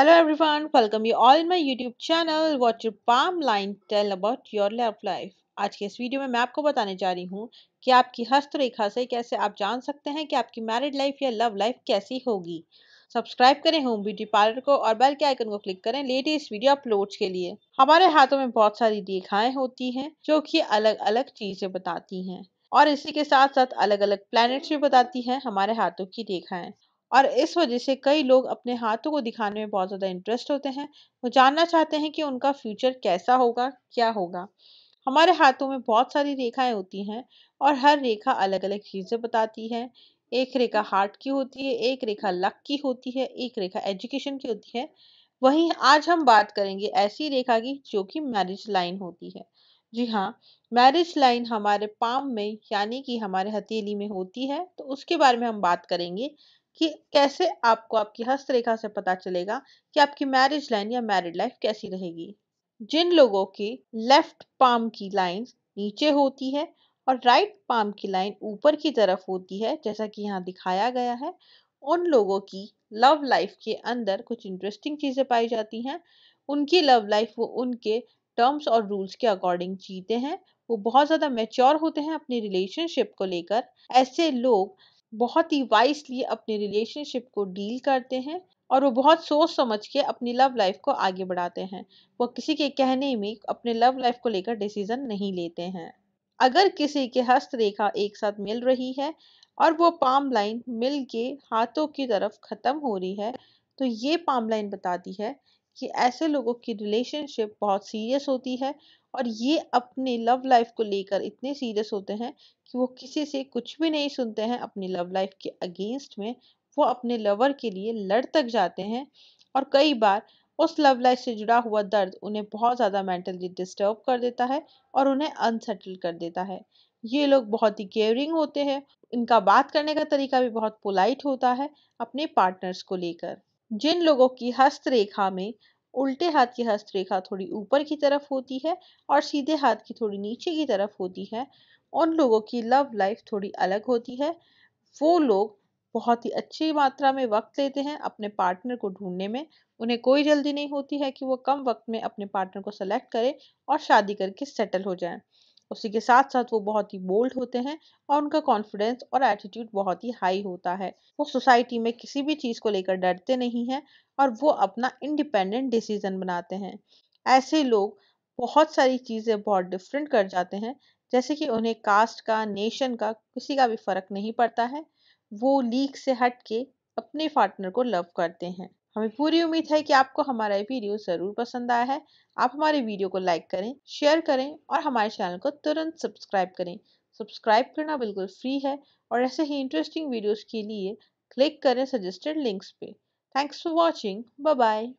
Hello everyone, welcome you all in my YouTube channel What Your Palm Line Tell About Your Love Life। आज के इस video में मैं आपको बताने जा रही हूँ कि आपकी हस्तरेखा से कैसे आप जान सकते हैं कि आपकी मैरिड लाइफ या लव लाइफ कैसी होगी। सब्सक्राइब करें होम ब्यूटी पार्लर को और बेल के आइकन को क्लिक करें लेटेस्ट वीडियो अपलोड्स के लिए। हमारे हाथों में बहुत सारी रेखाएं होती हैं जो कि अलग अलग चीजें बताती हैं और इसी के साथ साथ अलग अलग प्लैनेट्स भी बताती हैं हमारे हाथों की रेखाएं। और इस वजह से कई लोग अपने हाथों को दिखाने में बहुत ज़्यादा इंटरेस्ट होते हैं। वो जानना चाहते हैं कि उनका फ्यूचर कैसा होगा, क्या होगा। हमारे हाथों में बहुत सारी रेखाएं होती हैं और हर रेखा अलग अलग चीज़ें बताती है। एक रेखा हार्ट की होती है, एक रेखा लक की होती है, एक रेखा एजुकेशन की होती है। वहीं आज हम बात करेंगे ऐसी रेखा की जो कि मैरिज लाइन होती है। जी हाँ, मैरिज लाइन हमारे पाम में यानी कि हमारे हथेली में होती है, तो उसके बारे में हम बात करेंगे कि कैसे आपको आपकी हस्तरेखा से पता चलेगा कि आपकी मैरिज लाइन या मैरिड लाइफ कैसी रहेगी। जिन लोगों की लेफ्ट पाम की लाइन नीचे होती है और राइट पाम की लाइन ऊपर की तरफ होती है, जैसा कि यहाँ दिखाया गया है, उन लोगों की लव लाइफ के अंदर कुछ इंटरेस्टिंग चीजें पाई जाती हैं। उनकी लव लाइफ वो उनके टर्म्स और रूल्स के अकॉर्डिंग जीते हैं। वो बहुत ज्यादा मेच्योर होते हैं अपनी रिलेशनशिप को लेकर। ऐसे लोग बहुत ही वाइसली अपने रिलेशनशिप को डील करते हैं और वो बहुत सोच समझ के अपनी लव लाइफ को आगे बढ़ाते हैं। वो किसी के कहने में अपने लव लाइफ को लेकर डिसीजन नहीं लेते हैं। अगर किसी के हस्तरेखा एक साथ मिल रही है और वो पाम लाइन मिल के हाथों की तरफ खत्म हो रही है, तो ये पाम लाइन बताती है कि ऐसे लोगों की रिलेशनशिप बहुत सीरियस होती है और ये अपने लव लाइफ को लेकर इतने सीरियस होते हैं कि वो किसी से कुछ भी नहीं सुनते हैं अपनी लव लाइफ के अगेंस्ट में। वो अपने लवर के लिए लड़ तक जाते हैं और कई बार उस लव लाइफ से जुड़ा हुआ दर्द उन्हें बहुत ज़्यादा मेंटली डिस्टर्ब कर देता है और उन्हें अनसेटल कर देता है। ये लोग बहुत ही केयरिंग होते हैं। इनका बात करने का तरीका भी बहुत पोलाइट होता है अपने पार्टनर्स को लेकर। जिन लोगों की हस्तरेखा में उल्टे हाथ की हस्तरेखा थोड़ी ऊपर की तरफ होती है और सीधे हाथ की थोड़ी नीचे की तरफ होती है, उन लोगों की लव लाइफ थोड़ी अलग होती है। वो लोग बहुत ही अच्छी मात्रा में वक्त लेते हैं अपने पार्टनर को ढूंढने में। उन्हें कोई जल्दी नहीं होती है कि वो कम वक्त में अपने पार्टनर को सेलेक्ट करें और शादी करके सेटल हो जाएं। उसी के साथ साथ वो बहुत ही बोल्ड होते हैं और उनका कॉन्फिडेंस और एटीट्यूड बहुत ही हाई होता है। वो सोसाइटी में किसी भी चीज़ को लेकर डरते नहीं हैं और वो अपना इंडिपेंडेंट डिसीजन बनाते हैं। ऐसे लोग बहुत सारी चीज़ें बहुत डिफरेंट कर जाते हैं, जैसे कि उन्हें कास्ट का, नेशन का, किसी का भी फर्क नहीं पड़ता है। वो लीग से हट के अपने पार्टनर को लव करते हैं। हमें पूरी उम्मीद है कि आपको हमारा ये वीडियो ज़रूर पसंद आया है। आप हमारे वीडियो को लाइक करें, शेयर करें और हमारे चैनल को तुरंत सब्सक्राइब करें। सब्सक्राइब करना बिल्कुल फ्री है और ऐसे ही इंटरेस्टिंग वीडियोस के लिए क्लिक करें सजेस्टेड लिंक्स पे। Thanks for watching. Bye bye.